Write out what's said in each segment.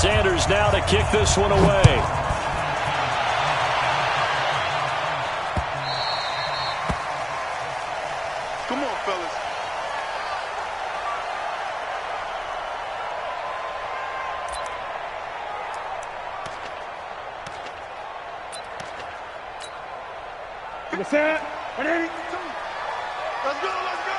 Sanders now to kick this one away. Come on, fellas. Let's go, let's go.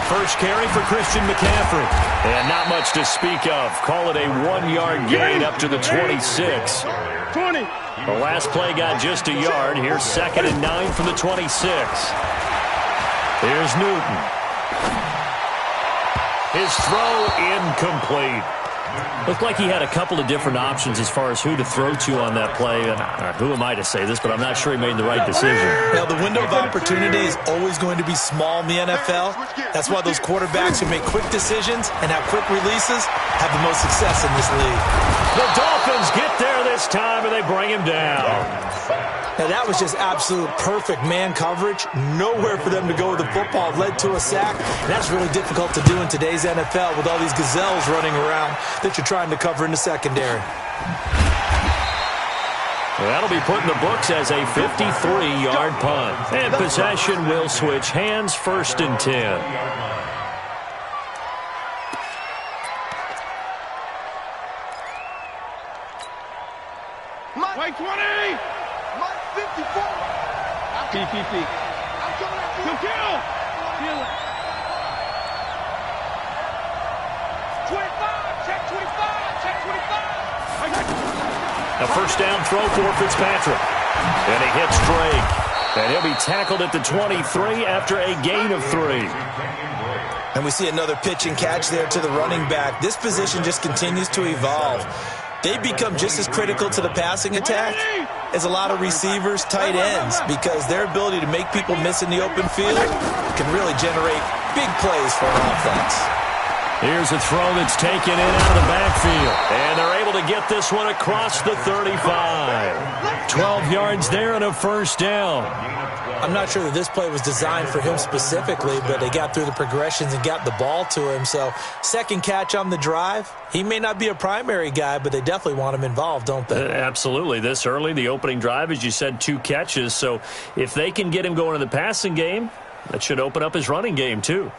First carry for Christian McCaffrey. And not much to speak of. Call it a 1-yard gain up to the 26. 20. The last play got just a yard. Here's 2nd and 9 from the 26. Here's Newton. His throw incomplete. Looked like he had a couple of different options as far as who to throw to on that play. And who am I to say this, but I'm not sure he made the right decision. Now, the window of opportunity is always going to be small in the NFL. That's why those quarterbacks who make quick decisions and have quick releases have the most success in this league. The Dolphins get there this time, and they bring him down. Now, that was just absolute perfect man coverage. Nowhere for them to go with the football. Led to a sack. And that's really difficult to do in today's NFL with all these gazelles running around that you're trying to cover in the secondary. That'll be put in the books as a 53-yard punt. And possession will switch hands, 1st and 10. Mike 20. Mike 54. PPP. I'm coming at you. Kill. Kill it. 25. Check 25. Check 25. A first down throw for Fitzpatrick. And he hits Drake. And he'll be tackled at the 23 after a gain of 3. And we see another pitch and catch there to the running back. This position just continues to evolve. They become just as critical to the passing attack as a lot of receivers, tight ends, because their ability to make people miss in the open field can really generate big plays for an offense. Here's a throw that's taken in out of the backfield. And they're able to get this one across the 35. 12 yards there and a first down. I'm not sure that this play was designed for him specifically, but they got through the progressions and got the ball to him. So, second catch on the drive. He may not be a primary guy, but they definitely want him involved, don't they? Absolutely. This early, the opening drive, as you said, 2 catches. So, if they can get him going in the passing game, that should open up his running game, too.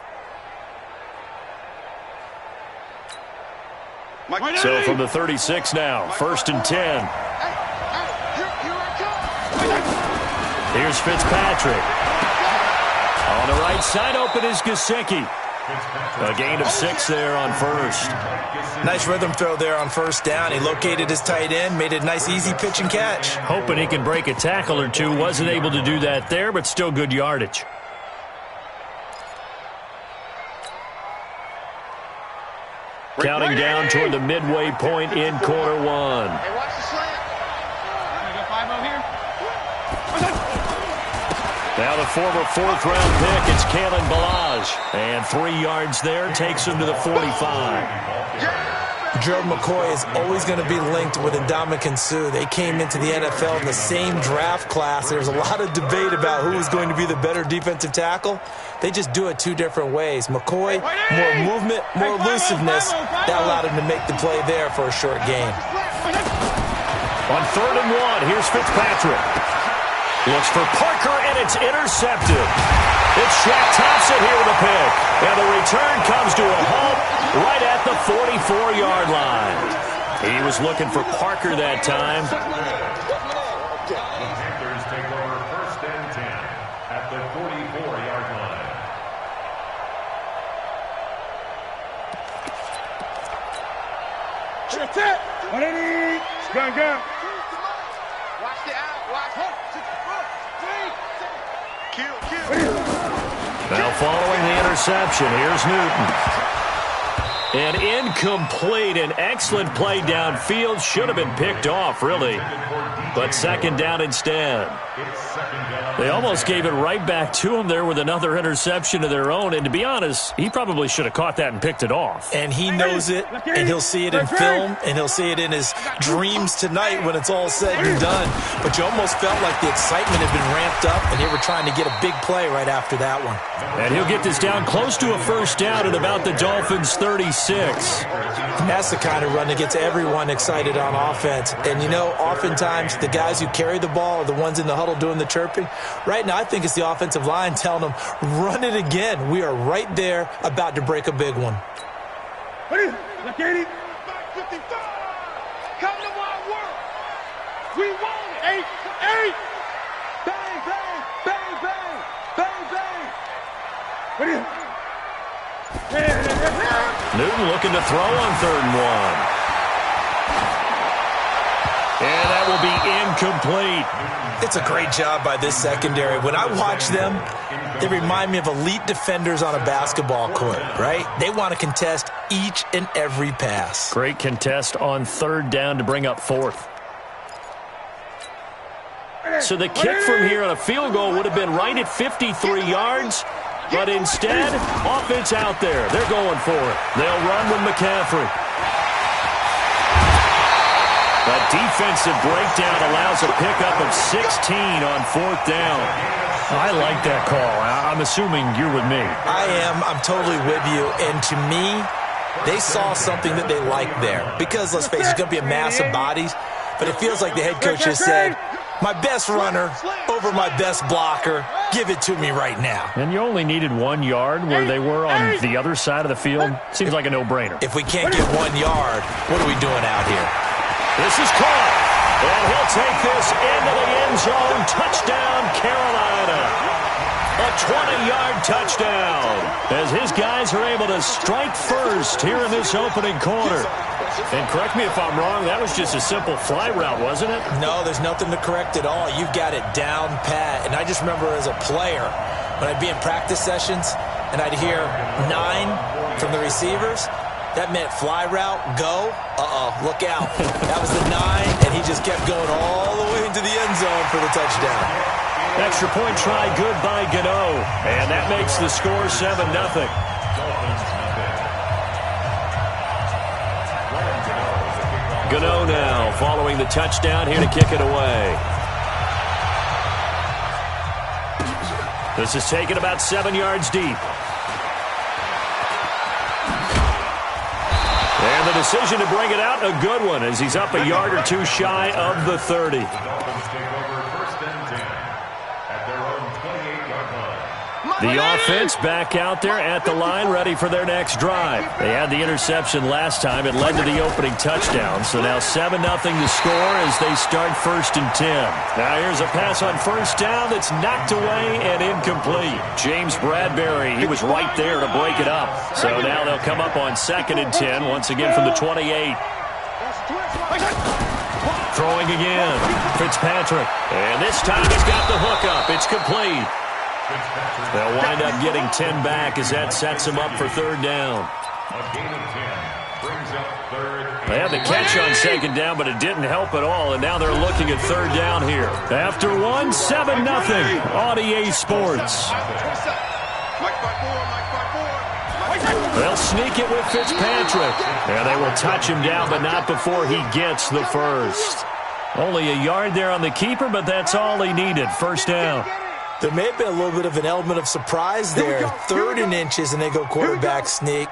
So, from the 36 now, 1st and 10. Here's Fitzpatrick. On the right side, open is Gesicki. A gain of 6 there on first. Nice rhythm throw there on first down. He located his tight end, made it a nice, easy pitch and catch. Hoping he can break a tackle or two. Wasn't able to do that there, but still good yardage. Counting down toward the midway point in quarter 1. Hey, watch the slant. Go 5-0 here. Now the former 4th-round pick, it's Kalen Balaj. And 3 yards there takes him to the 45. Gerald McCoy is always going to be linked with Ndamukong Suh. They came into the NFL in the same draft class. There's a lot of debate about who was going to be the better defensive tackle. They just do it 2 different ways. McCoy, more movement, more elusiveness. That allowed him to make the play there for a short gain. On 3rd and 1, here's Fitzpatrick. Looks for Parker, and it's intercepted. It's Shaq Thompson here with a pick. And the return comes to a halt right at the 44-yard line. He was looking for Parker that time. Panthers take over 1st and 10 at the 44-yard line. That's it. 180. Go. Watch the out. Watch it. Kill. Now following the interception, here's Newton. And incomplete, an excellent play downfield. Should have been picked off, really. But 2nd down instead. They almost gave it right back to him there with another interception of their own. And to be honest, he probably should have caught that and picked it off. And he knows it, and he'll see it in film, and he'll see it in his dreams tonight when it's all said and done. But you almost felt like the excitement had been ramped up, and they were trying to get a big play right after that one. And he'll get this down close to a first down at about the Dolphins' 36. 6. And that's the kind of run that gets everyone excited on offense. And, you know, oftentimes the guys who carry the ball are the ones in the huddle doing the chirping. Right now, I think it's the offensive line telling them, run it again. We are right there about to break a big one. Look at it. 55. Come to my work. We want it. 8. Bang, bang, bang, bang, bang, bang. What is it? Newton looking to throw on 3rd and 1. And that will be incomplete. It's a great job by this secondary. When I watch them, they remind me of elite defenders on a basketball court, right? They want to contest each and every pass. Great contest on 3rd down to bring up 4th. So the kick from here on a field goal would have been right at 53 yards. But instead, offense out there. They're going for it. They'll run with McCaffrey. A defensive breakdown allows a pickup of 16 on 4th down. I like that call. I'm assuming you're with me. I am. I'm totally with you. And to me, they saw something that they liked there. Because, let's face it, it's going to be a mass of bodies. But it feels like the head coach has said, my best runner over my best blocker. Give it to me right now. And you only needed 1 yard where they were on the other side of the field. Seems like a no-brainer. If we can't get 1 yard, what are we doing out here? This is caught. And he'll take this into the end zone. Touchdown, Carolina. A 20-yard touchdown as his guys are able to strike first here in this opening quarter. And correct me if I'm wrong, that was just a simple fly route, wasn't it? No, there's nothing to correct at all. You've got it down pat. And I just remember as a player, when I'd be in practice sessions and I'd hear 9 from the receivers, that meant fly route, go. Look out. That was the 9, and he just kept going all the way into the end zone for the touchdown. Extra point try good by Gano. And that makes the score 7-0. Gano now following the touchdown here to kick it away. This is taken about 7 yards deep. And the decision to bring it out, a good one, as he's up a yard or 2 shy of the 30. The offense back out there at the line, ready for their next drive. They had the interception last time. It led to the opening touchdown. So now 7-0 to score as they start 1st and 10. Now here's a pass on 1st down that's knocked away and incomplete. James Bradbury, he was right there to break it up. So now they'll come up on 2nd and 10, once again from the 28. Throwing again, Fitzpatrick. And this time he's got the hook up. It's complete. They'll wind up getting 10 back as that sets them up for 3rd down. They had the catch on 2nd down, but it didn't help at all, and now they're looking at 3rd down here. After 7-0 on EA Sports. They'll sneak it with Fitzpatrick. And they will touch him down, but not before he gets the first. Only a yard there on the keeper, but that's all he needed. 1st down. There may have been a little bit of an element of surprise there. 3rd and inches, and they go quarterback sneak.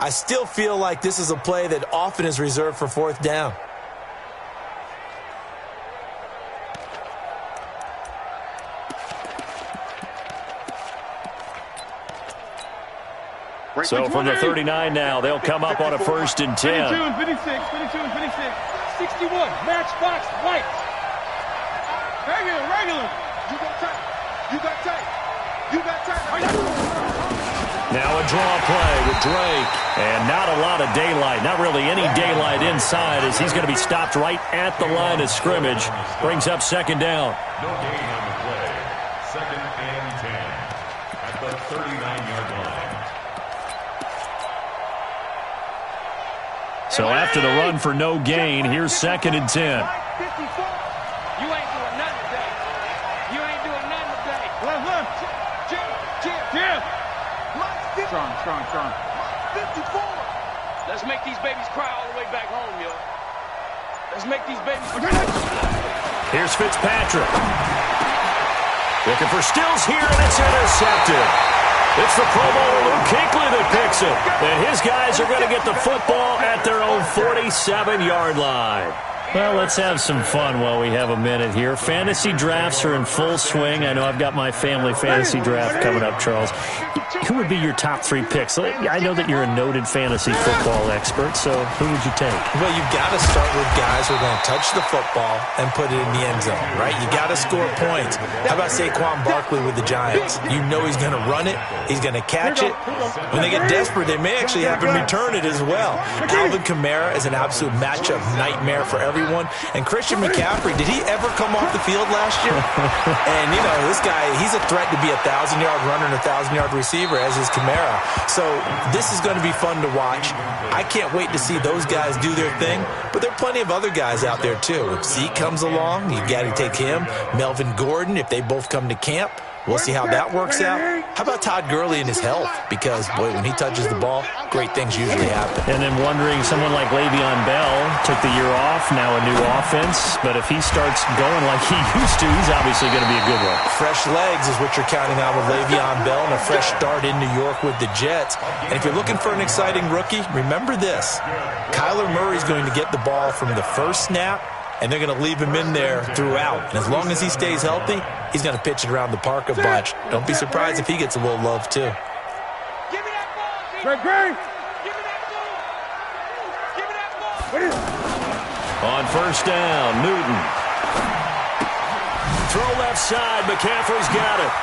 I still feel like this is a play that often is reserved for 4th down. So from the 39 now, they'll come up on a 1st and 10. 52 and 56, 52 and 56, 61, matchbox, white. Regular. You got tight. You got tight. You got tight. Now a draw play with Drake. And not a lot of daylight. Not really any daylight inside as he's going to be stopped right at the line of scrimmage. Brings up 2nd down. No gain on the play. 2nd and 10 at the 39-yard line. So after the run for no gain, here's 2nd and 10. You ain't doing nothing today. You ain't doing nothing today. Jim. Strong. 54. Let's make these babies cry all the way back home, yo. Let's make these babies cry. Here's Fitzpatrick. Looking for Stills here, and it's intercepted. It's the Pro Bowler Luke Kuechly that picks it. And his guys are going to get the football at their own 47-yard line. Well, let's have some fun while we have a minute here. Fantasy drafts are in full swing. I know I've got my family fantasy draft coming up, Charles. Who would be your top 3 picks? I know that you're a noted fantasy football expert, so who would you take? Well, you've got to start with guys who are going to touch the football and put it in the end zone, right? You got to score points. How about Saquon Barkley with the Giants? You know he's going to run it. He's going to catch it. When they get desperate, they may actually have him return it as well. Alvin Kamara is an absolute matchup nightmare for everyone. And Christian McCaffrey, did he ever come off the field last year? And, you know, this guy, he's a threat to be a 1,000-yard runner and a 1,000-yard receiver, as is Kamara. So this is going to be fun to watch. I can't wait to see those guys do their thing. But there are plenty of other guys out there, too. If Zeke comes along, you got to take him. Melvin Gordon, if they both come to camp. We'll see how that works out. How about Todd Gurley and his health? Because, boy, when he touches the ball, great things usually happen. And then wondering, someone like Le'Veon Bell took the year off, now a new offense. But if he starts going like he used to, he's obviously going to be a good one. Fresh legs is what you're counting on with Le'Veon Bell and a fresh start in New York with the Jets. And if you're looking for an exciting rookie, remember this. Kyler Murray's going to get the ball from the first snap, and they're going to leave him in there throughout. And as long as he stays healthy, he's going to pitch it around the park a bunch. Don't be surprised if he gets a little love, too. Give me that ball, Greg. Give me that ball. Give me that ball. On first down, Newton. Throw left side. McCaffrey's got it.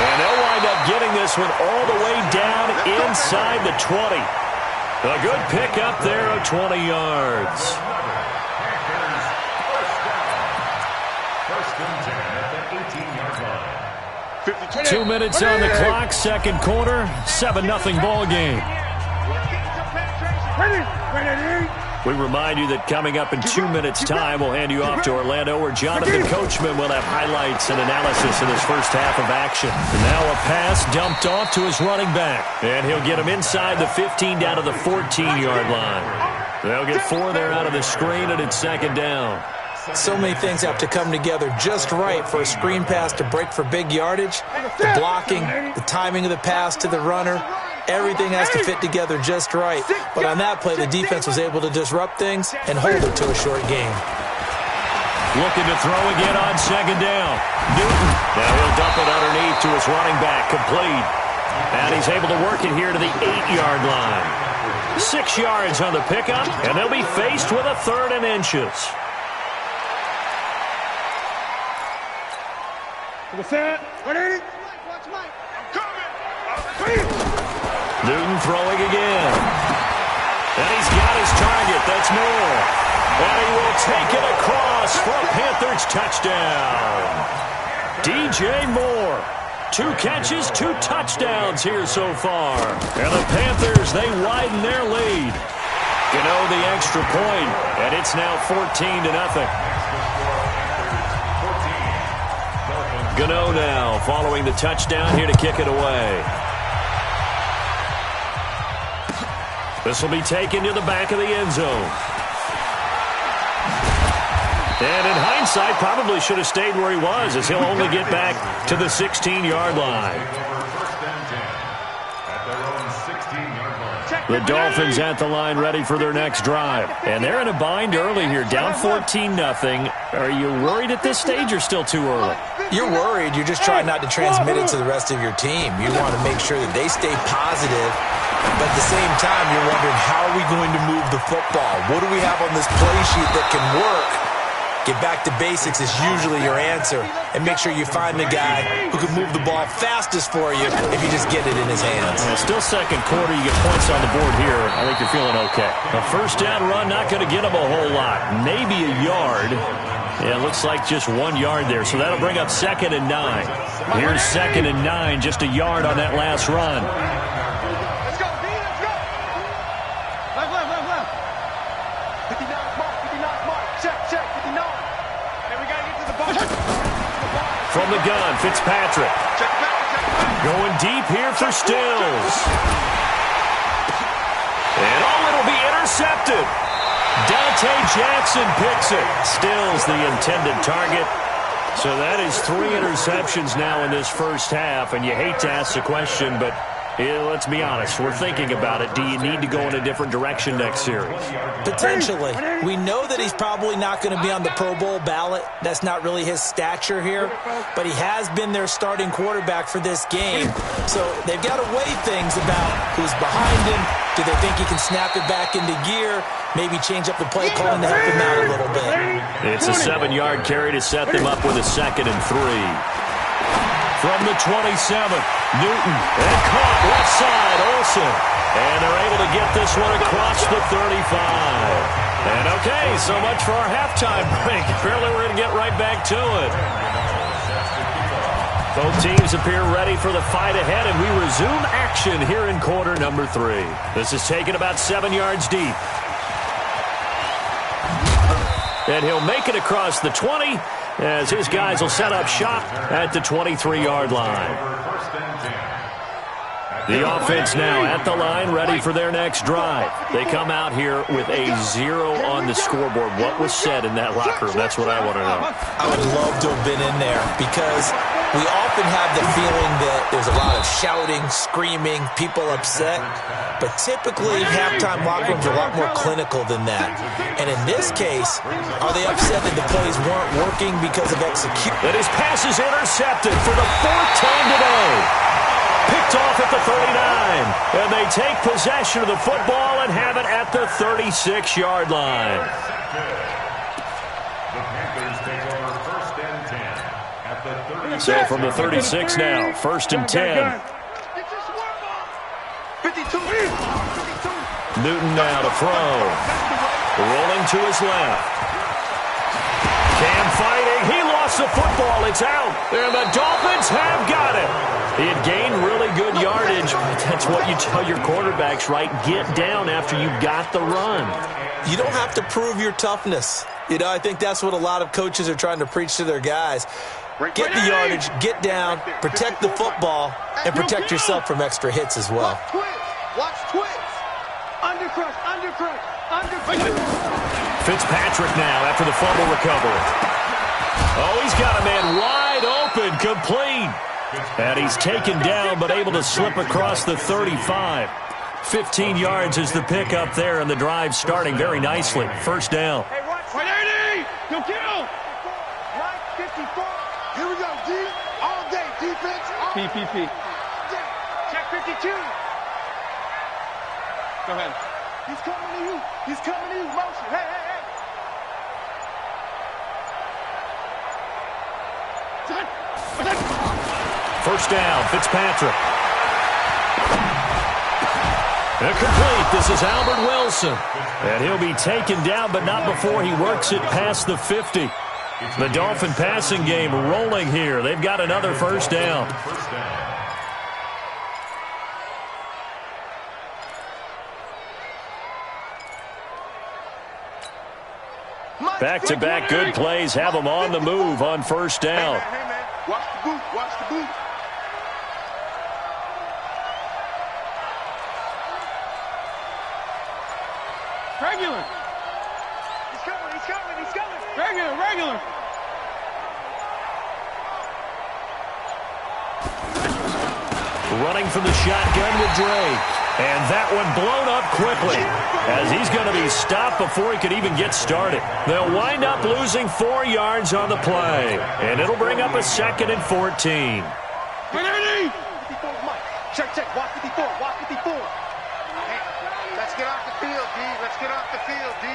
And they'll wind up getting this one all the way down inside the 20. A good pick up there of 20 yards. 2 minutes on the clock, second quarter, 7-0 ball game. We remind you that coming up in 2 minutes' time, we'll hand you off to Orlando, where Jonathan Coachman will have highlights and analysis in his first half of action. And now a pass dumped off to his running back, and he'll get him inside the 15 down to the 14-yard line. They'll get 4 there out of the screen, and it's second down. So many things have to come together just right for a screen pass to break for big yardage. The blocking, the timing of the pass to the runner, everything has to fit together just right. But on that play, the defense was able to disrupt things and hold it to a short game. Looking to throw again on second down. Newton. Now he'll dump it underneath to his running back, complete. And he's able to work it here to the 8-yard line. 6 yards on the pickup, and they'll be faced with a 3rd and inches. Newton throwing again. And he's got his target. That's Moore. And he will take it across for a Panthers touchdown. DJ Moore. 2 catches, 2 touchdowns here so far. And the Panthers, they widen their lead. Gano the extra point, and it's now 14-0. Gano now following the touchdown here to kick it away. This will be taken to the back of the end zone. And in hindsight, probably should have stayed where he was, as he'll only get back to the 16-yard line. The Dolphins at the line ready for their next drive. And they're in a bind early here, down 14-0. Are you worried at this stage or still too early? You're worried. You're just trying not to transmit it to the rest of your team. You want to make sure that they stay positive. But at the same time, you're wondering, how are we going to move the football? What do we have on this play sheet that can work? Get back to basics is usually your answer. And make sure you find the guy who can move the ball fastest for you if you just get it in his hands. Yeah, still second quarter. You get points on the board here. I think you're feeling okay. A first down run, not going to get him a whole lot. Maybe a yard. Yeah, it looks like just 1 yard there. So that'll bring up 2nd and 9. Here's 2nd and 9, just a yard on that last run. Let's go, B, let's go. Left. 59 mark. Check, 59. And we got to get to the ball. From the gun, Fitzpatrick. Check back. Going deep here for Stills. And it'll be intercepted. Dante Jackson picks it. Stills the intended target. So that is 3 interceptions now in this first half, and you hate to ask the question, but let's be honest, we're thinking about it. Do you need to go in a different direction next series? Potentially. We know that he's probably not going to be on the Pro Bowl ballot. That's not really his stature here, but he has been their starting quarterback for this game. So they've got to weigh things about who's behind him. Do they think he can snap it back into gear? Maybe change up the play calling to help him out a little bit. It's a 7-yard carry to set them up with a 2nd and 3. From the 27, Newton, and caught left side, Olsen. And they're able to get this one across the 35. And okay, so much for our halftime break. Apparently we're going to get right back to it. Both teams appear ready for the fight ahead, and we resume action here in quarter number 3. This is taken about 7 yards deep. And he'll make it across the 20 as his guys will set up shop at the 23-yard line. The offense now at the line, ready for their next drive. They come out here with a 0 on the scoreboard. What was said in that locker room? That's what I want to know. I would love to have been in there because we often have the feeling that there's a lot of shouting, screaming, people upset. But typically, halftime locker rooms are a lot more clinical than that. And in this case, are they upset that the plays weren't working because of execution? That his pass is intercepted for the 4th time today. Picked off at the 39. And they take possession of the football and have it at the 36-yard line. So from the 36 now, 1st and 10. 52. Newton now to throw. Rolling to his left. Cam fighting. He lost the football. It's out. And the Dolphins have got it. He had gained really good yardage. That's what you tell your quarterbacks, right? Get down after you got the run. You don't have to prove your toughness. You know, I think that's what a lot of coaches are trying to preach to their guys. Get the yardage, get down, protect the football, and protect yourself from extra hits as well. Watch twins. Undercrush, undercrush, undercrush. Fitzpatrick now after the fumble recovery. Oh, he's got a man wide open, complete. And he's taken down, but able to slip across the 35. 15 yards is the pickup there, and the drive starting very nicely. 1st down. Hey, watch. 180. He'll kill. Right, 54. Here we go, D. All day, defense. PPP. Check 52. Go ahead. He's coming to you. He's coming to you. Motion. Hey, hey, hey. First down, Fitzpatrick. Incomplete. This is Albert Wilson. And he'll be taken down, but not before he works it past the 50. The Dolphin passing game rolling here. They've got another 1st down. Back-to-back good plays have them on the move on 1st down. Hey, man. Watch the boot. Watch the boot. Regular. He's coming. He's coming. He's coming. Regular, regular. Running from the shotgun with Drake. And that one blown up quickly as he's going to be stopped before he could even get started. They'll wind up losing 4 yards on the play. And it'll bring up a 2nd and 14. 180. 54's Mike. Check, check. Watch 54. Watch 54. Hey, let's get off the field, D. Let's get off the field, D.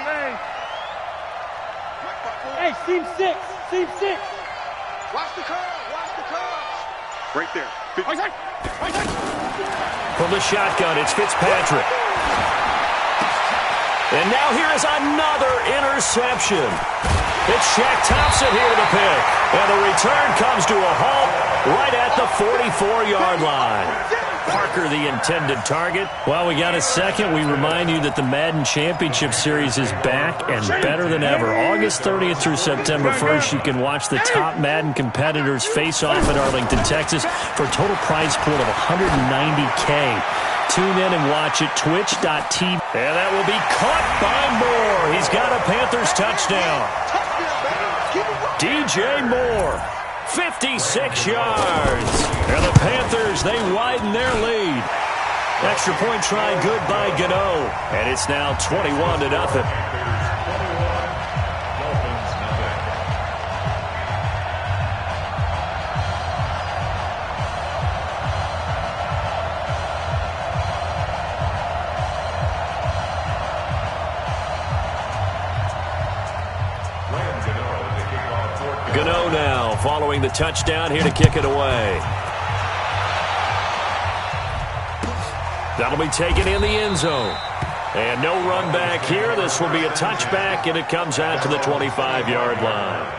Hey, seam 6. Seam 6. Watch the curve. Watch the curve. Right there. Right side. Right side. From the shotgun, it's Fitzpatrick. And now here is another interception. It's Shaq Thompson here to the pick. And the return comes to a halt right at the 44-yard line. Parker, the intended target. While we got a second, we remind you that the Madden Championship Series is back and better than ever. August 30th through September 1st, you can watch the top Madden competitors face off at Arlington, Texas for a total prize pool of $190K. Tune in and watch it, twitch.tv. And that will be caught by Moore. He's got a Panthers touchdown. Touchdown, baby. Keep it rolling. DJ Moore, 56 yards. And the Panthers, they widen their lead. Extra point try good by Gano. And it's now 21-0. Gano now following the touchdown here to kick it away. That'll be taken in the end zone. And no run back here. This will be a touchback, and it comes out to the 25-yard line.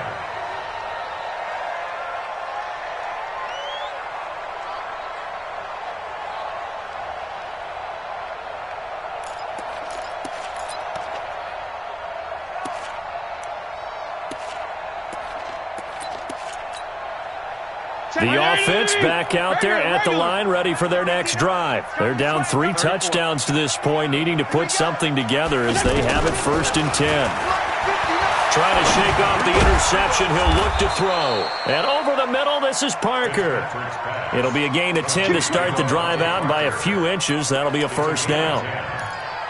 The offense back out there at the line, ready for their next drive. They're down 3 touchdowns to this point, needing to put something together as they have it 1st and 10. Trying to shake off the interception. He'll look to throw. And over the middle, this is Parker. It'll be a gain of 10 to start the drive out by a few inches. That'll be a 1st down.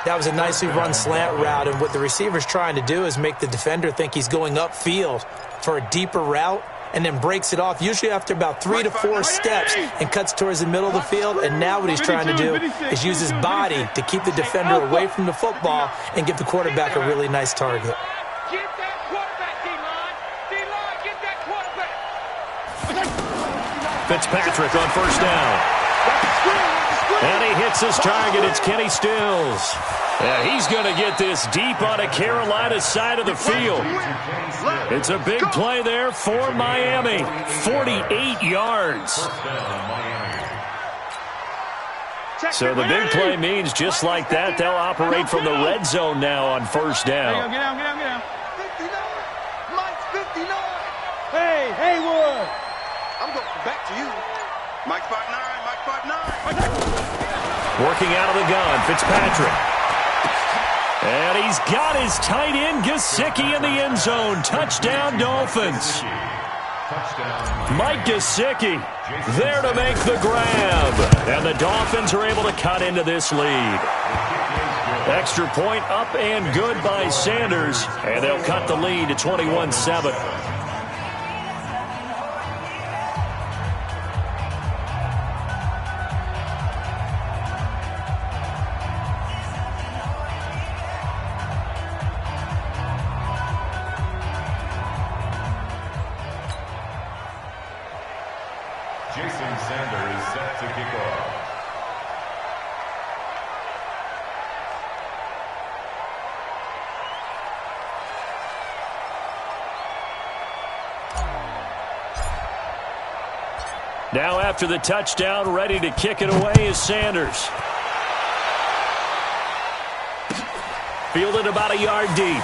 That was a nicely run slant route, and what the receiver's trying to do is make the defender think he's going upfield for a deeper route, and then breaks it off, usually after about 3 to 4 steps, and cuts towards the middle of the field. And now what he's trying to do is use his body to keep the defender away from the football and give the quarterback a really nice target. Get that quarterback, D-line. D-line, get that quarterback. Fitzpatrick on 1st down. And he hits his target. It's Kenny Stills. Yeah, he's going to get this deep on a Carolina side of the field. It's a big play there for Miami. 48 yards. So the big play means just like that, they'll operate from the red zone now on 1st down. Get down, get down, get down. 59. Mike's 59. Hey, Haywood. I'm going back to you. Mike 5'9", Mike 5'9". Working out of the gun, Fitzpatrick. And he's got his tight end, Gesicki, in the end zone. Touchdown, Dolphins. Mike Gesicki there to make the grab. And the Dolphins are able to cut into this lead. Extra point up and good by Sanders. And they'll cut the lead to 21-7. Now after the touchdown, ready to kick it away is Sanders. Fielded about a yard deep.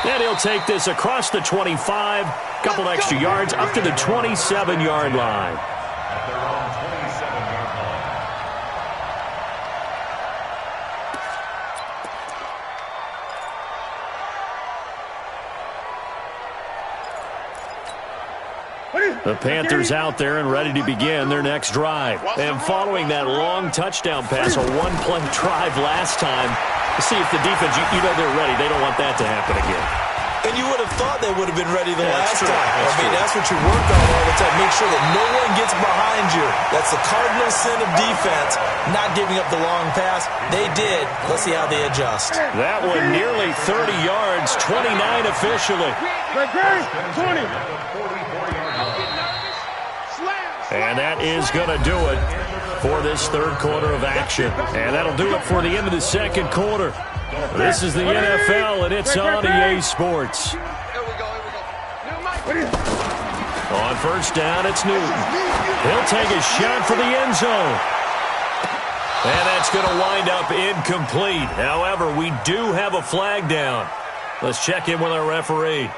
And he'll take this across the 25. Couple extra yards up to the 27-yard line. At their own 27-yard line. The Panthers out there and ready to begin their next drive. And following that long touchdown pass, a one-play drive last time, see if the defense, you know they're ready. They don't want that to happen again. And you would have thought they would have been ready the last time. That's what you work on all the time. Make sure that no one gets behind you. That's the cardinal sin of defense, not giving up the long pass. They did. Let's see how they adjust. That one nearly 30 yards, 29 officially. 20. And that is going to do it for this third quarter of action. And that'll do it for the end of the second quarter. This is the NFL, and it's on EA Sports. On 1st down, it's Newton. He'll take a shot for the end zone. And that's going to wind up incomplete. However, we do have a flag down. Let's check in with our referee.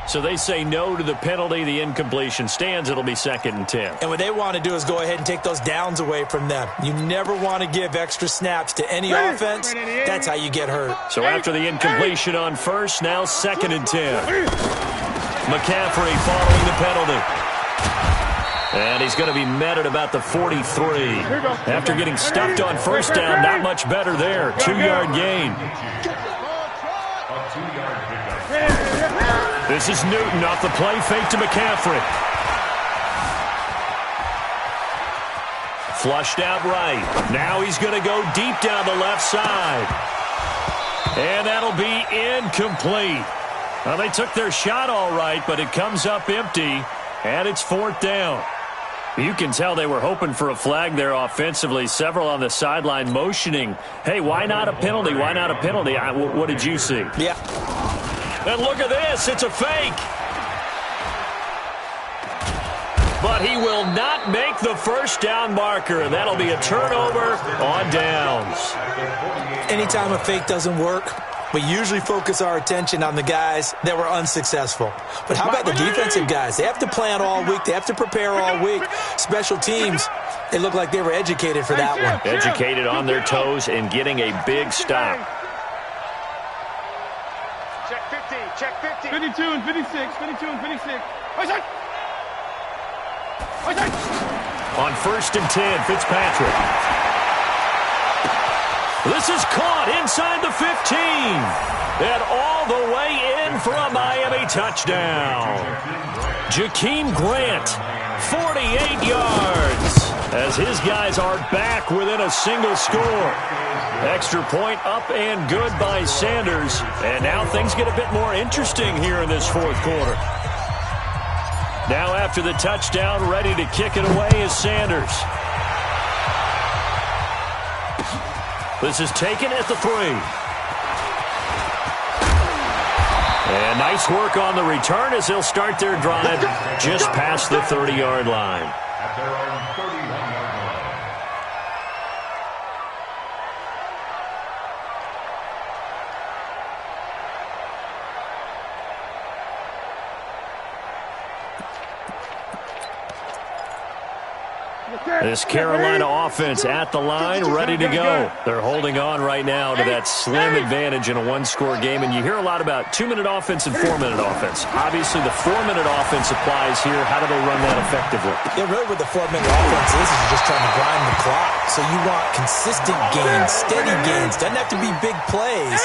So they say no to the penalty. The incompletion stands. It'll be 2nd and 10. And what they want to do is go ahead and take those downs away from them. You never want to give extra snaps to any offense. That's how you get hurt. So after the incompletion on first, now 2nd and 10. McCaffrey following the penalty. And he's going to be met at about the 43. After getting stuffed on first down, not much better there. 2-yard gain. This is Newton off the play fake to McCaffrey. Flushed out right. Now he's going to go deep down the left side. And that'll be incomplete. Well, they took their shot all right, but it comes up empty, and it's 4th down. You can tell they were hoping for a flag there offensively. Several on the sideline motioning, hey, why not a penalty? Why not a penalty? What did you see? Yeah. And look at this. It's a fake. But he will not make the first down marker, and that'll be a turnover on downs. Anytime a fake doesn't work, we usually focus our attention on the guys that were unsuccessful. But how about the defensive guys? They have to plan all week. They have to prepare all week. Special teams, they look like they were educated for that one. Educated on their toes and getting a big stop. Check 50, check 50. 52 and 56, 52 and 56. On 1st and 10, Fitzpatrick. This is caught inside the 15. And all the way in for a Miami touchdown. Jakeem Grant, 48 yards. As his guys are back within a single score. Extra point up and good by Sanders. And now things get a bit more interesting here in this 4th quarter. Now after the touchdown, ready to kick it away is Sanders. This is taken at the 3. And nice work on the return as they'll start their drive just past the 30-yard line. At their own 31-yard line. This Carolina offense at the line, ready to go. They're holding on right now to that slim advantage in a one-score game. And you hear a lot about 2-minute offense and 4-minute offense. Obviously, the 4-minute offense applies here. How do they run that effectively? Yeah, really what the 4-minute offense is you're just trying to grind the clock. So you want consistent gains, steady gains. Doesn't have to be big plays,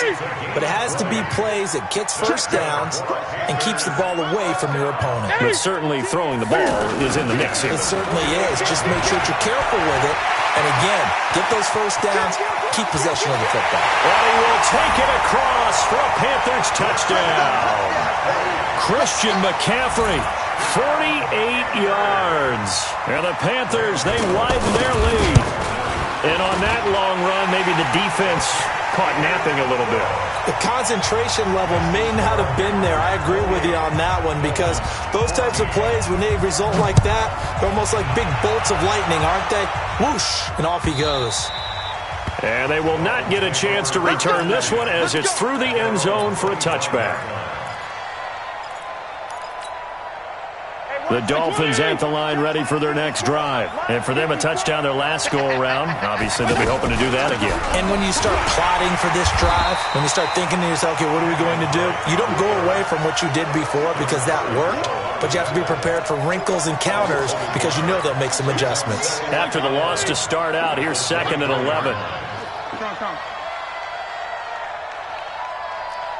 but it has to be plays that gets first downs and keeps the ball away from your opponent. But certainly throwing the ball is in the mix here. It certainly is. Just make sure you're careful with it. And again, get those first downs, keep possession of the football. And he will take it across for a Panthers touchdown. Christian McCaffrey, 48 yards. And the Panthers, they widen their lead. And on that long run, maybe the defense caught napping a little bit. The concentration level may not have been there. I agree with you on that one because those types of plays, when they result like that, they're almost like big bolts of lightning, aren't they? Whoosh, and off he goes. And they will not get a chance to return this one as it's through the end zone for a touchback. The Dolphins at the line ready for their next drive. And for them, a touchdown their last go-around. Obviously, they'll be hoping to do that again. And when you start plotting for this drive, when you start thinking to yourself, okay, what are we going to do? You don't go away from what you did before because that worked, but you have to be prepared for wrinkles and counters because you know they'll make some adjustments. After the loss to start out, here's 2nd and 11.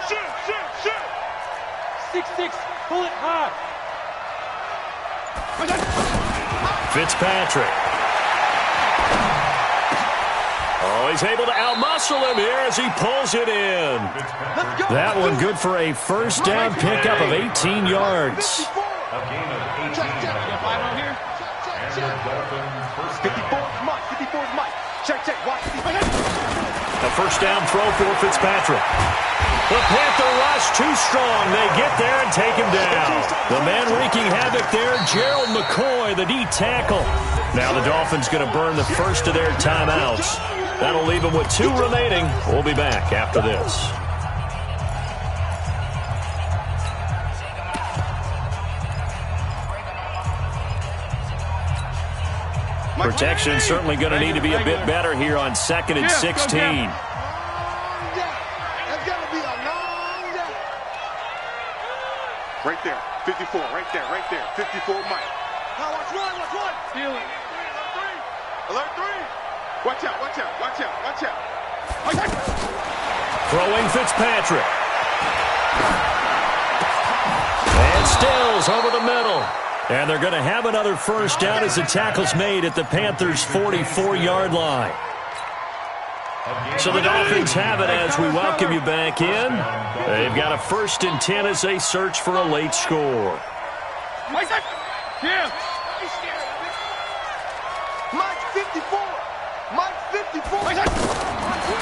Shoot! 6-6, pull it high. Fitzpatrick. Oh, he's able to outmuscle him here as he pulls it in. That one good for a first down pickup of 18 yards. A gain of 18 yards. And the Dolphins first 54 is Mike. 54 is Mike. Check, check. Watch. A first down throw for Fitzpatrick. The Panther rush too strong. They get there and take him down. The man wreaking havoc there, Gerald McCoy, the D tackle. Now the Dolphins going to burn the first of their timeouts. That'll leave them with 2 remaining. We'll be back after this. Protection certainly going to need to be a bit better here on 2nd and 16. Right there, 54, right there, 54, Mike. Now watch one. Steal it. Alert three. Watch out. Throwing Fitzpatrick. And Stills over the middle. And they're going to have another first down as the tackle's made at the Panthers' 44-yard line. So the Dolphins have it as we welcome you back in. They've got a 1st and 10 as they search for a late score. Mike 54.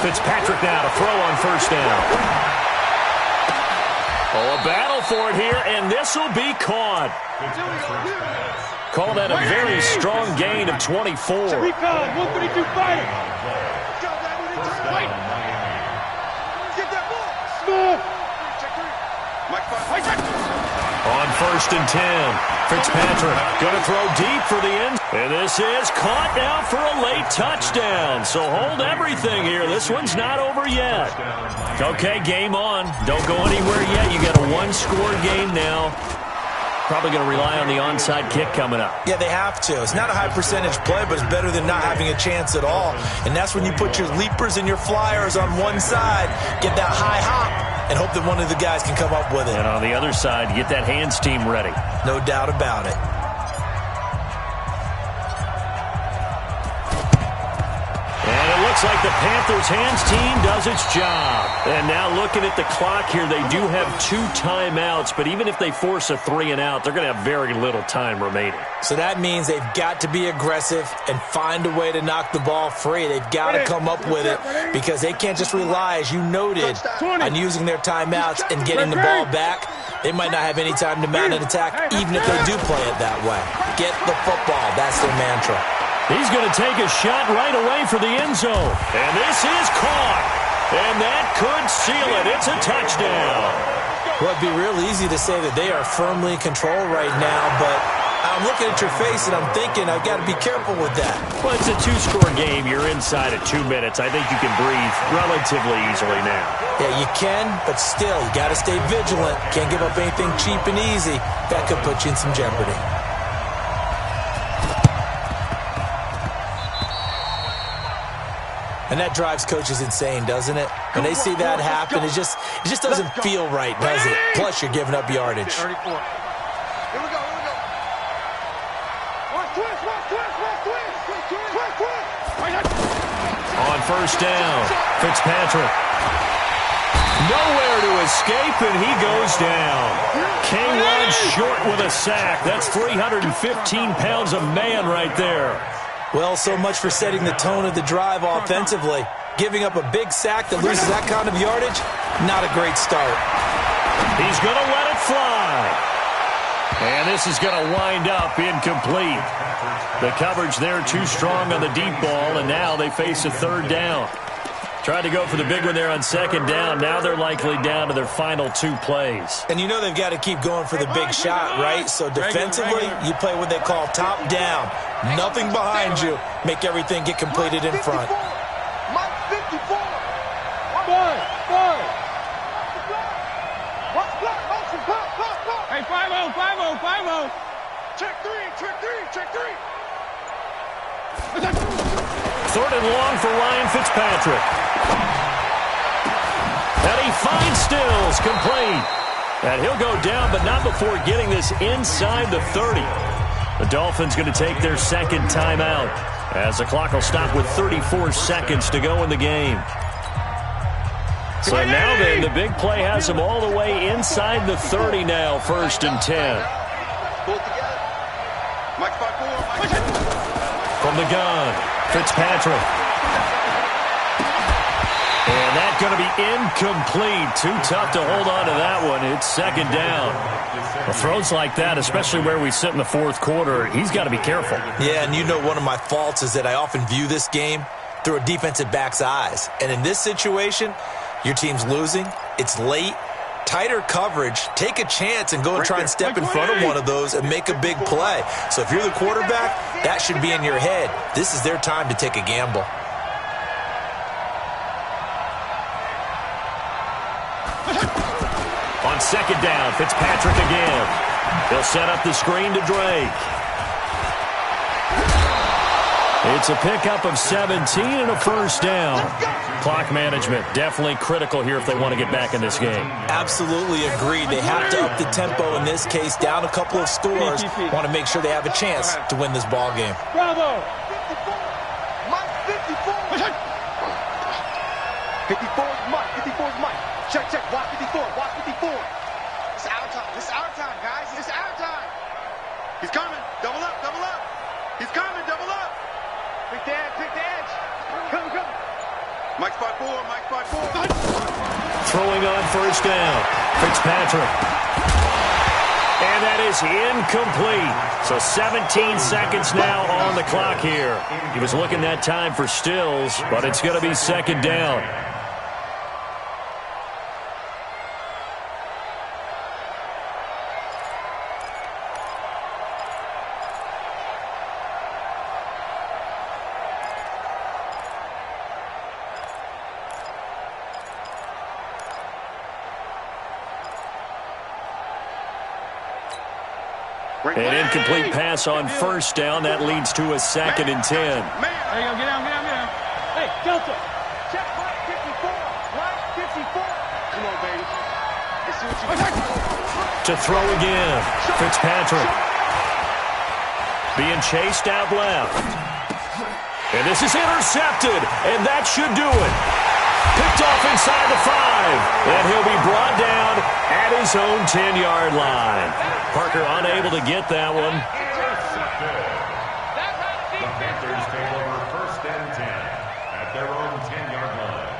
Fitzpatrick now to throw on first down. Oh, a battle for it here, and this will be caught. Call that a very strong gain of 24. Recon, 132 fighter. Get that ball. Smooth. On 1st and 10, Fitzpatrick going to throw deep for the end. And this is caught now for a late touchdown. So hold everything here. This one's not over yet. Okay, game on. Don't go anywhere yet. You got a one-score game now. Probably going to rely on the onside kick coming up. Yeah, they have to. It's not a high percentage play, but it's better than not having a chance at all. And that's when you put your leapers and your flyers on one side, get that high hop, and hope that one of the guys can come up with it. And on the other side, get that hands team ready. No doubt about it. Looks like the Panthers hands team does its job. And now looking at the clock here, they do have 2 timeouts, but even if they force a 3-and-out, they're going to have very little time remaining. So that means they've got to be aggressive and find a way to knock the ball free. They've got to come up with it because they can't just rely, as you noted, on using their timeouts and getting the ball back. They might not have any time to mount an attack, even if they do play it that way. Get the football. That's their mantra. He's going to take a shot right away for the end zone. And this is caught. And that could seal it. It's a touchdown. Well, it'd be real easy to say that they are firmly in control right now, but I'm looking at your face and I'm thinking I've got to be careful with that. Well, it's a 2-score game. You're inside of 2 minutes. I think you can breathe relatively easily now. Yeah, you can, but still, you got to stay vigilant. Can't give up anything cheap and easy. That could put you in some jeopardy. And that drives coaches insane, doesn't it? When they see that happen, it just doesn't feel right, does it? Plus, you're giving up yardage. 34. Here we go. On first down, Fitzpatrick. Nowhere to escape, and he goes down. K1 short with a sack. That's 315 pounds of man right there. Well, so much for setting the tone of the drive offensively. Giving up a big sack that loses that kind of yardage, not a great start. He's going to let it fly. And this is going to wind up incomplete. The coverage there too strong on the deep ball, and now they face a 3rd down. Tried to go for the big one there on 2nd down. Now they're likely down to their final 2 plays. And you know they've got to keep going for the big shot, right? So defensively, you play what they call top down. Nothing behind you. Make everything get completed in front. Mike 54. Hey, 5-0. Check three. 3rd and long for Ryan Fitzpatrick. And he finds Stills complete. And he'll go down, but not before getting this inside the 30. The Dolphins going to take their 2nd timeout as the clock will stop with 34 seconds to go in the game. So now then, the big play has them all the way inside the 30 now, 1st and 10. Pull together. Mike 5-4. From the gun, Fitzpatrick. And that's going to be incomplete. Too tough to hold on to that one. It's 2nd down. Well, throws like that, especially where we sit in the 4th quarter, he's got to be careful. Yeah, and you know one of my faults is that I often view this game through a defensive back's eyes. And in this situation, your team's losing, it's late, tighter coverage, take a chance and go and try and step in front of one of those and make a big play. So if you're the quarterback, that should be in your head. This is their time to take a gamble. On second down, Fitzpatrick again. He'll set up the screen to Drake. It's a pickup of 17 and a first down. Clock management definitely critical here if they want to get back in this game. Absolutely agreed. They have to up the tempo in this case, down a couple of scores. Want to make sure they have a chance to win this ball game. Bravo! 54 is Mike. 54 is Mike. Check, check. Watch 54. Watch 54. It's our time. This is our time, guys. It's our time. He's coming. Double up. Double up. He's coming. Double up. Pick the edge. Pick the edge. Come, come. Mike spot 4. Mike spot 4. Throwing on first down. Fitzpatrick. And that is incomplete. So 17 seconds now on the clock here. He was looking that time for Stills, but it's going to be second down. An incomplete pass on first down. That leads to a second and 10. There you go. Get down, get down, get down. Hey, Delta. Check Mike 54. Mike 54. Come on, baby. Let's see what you got. To throw again. Fitzpatrick. Being chased out left. And this is intercepted. And that should do it. Picked off inside the 5. And he'll be brought down at his own 10-yard line. Parker unable to get that one. The Panthers take over first and 10 at their own 10-yard line.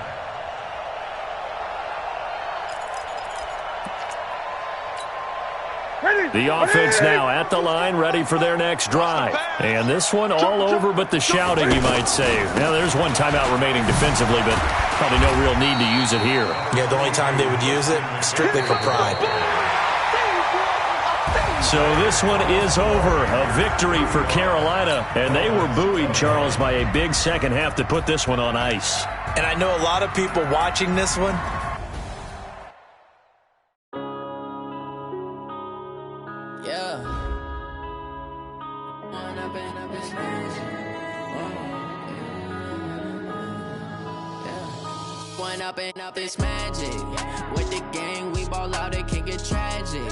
The offense now at the line, ready for their next drive. And this one all over but the shouting, you might say. Now, there's one timeout remaining defensively, but probably no real need to use it here. Yeah, the only time they would use it, strictly for pride. So this one is over. A victory for Carolina. And they were buoyed, Charles, by a big second half to put this one on ice. And I know a lot of people watching this one. Up this magic with the gang, we ball out, it can get tragic.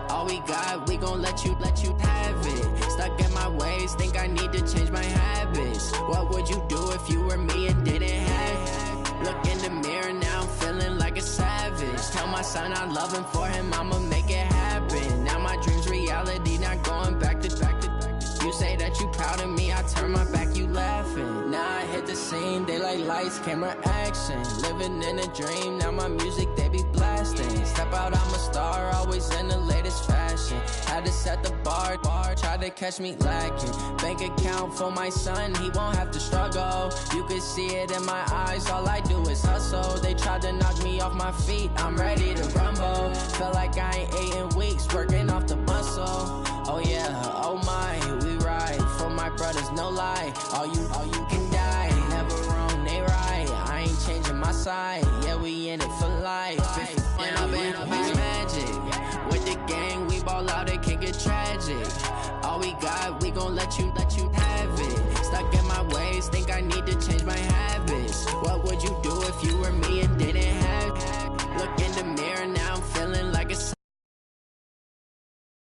All we got, we gon' let you have it. Stuck in my ways, think I need to change my habits. What would you do if you were me and didn't have it? Look in the mirror now, I'm feeling like a savage. Tell my son I love him, for him I'ma make it happen. Now my dreams reality, not going back to back. You say that you proud of me, I turn my back, you laughing. Now I hit the scene, they like lights, camera, action. Living in a dream, now my music, they be blasting. Step out, I'm a star, always in the latest fashion. Had to set the bar, try to catch me lacking. Bank account for my son, he won't have to struggle. You can see it in my eyes, all I do is hustle. They tried to knock me off my feet, I'm ready to rumble. Feel like I ain't ate in weeks, working off the muscle. Oh yeah, oh my, we ride for my brothers, no lie. All you can die, never wrong, they right. I ain't changing my side, yeah, we in it for life. And I've been magic with the gang, we ball out, it can get tragic. All we got, we gon' let you have it. Stuck in my ways, think I need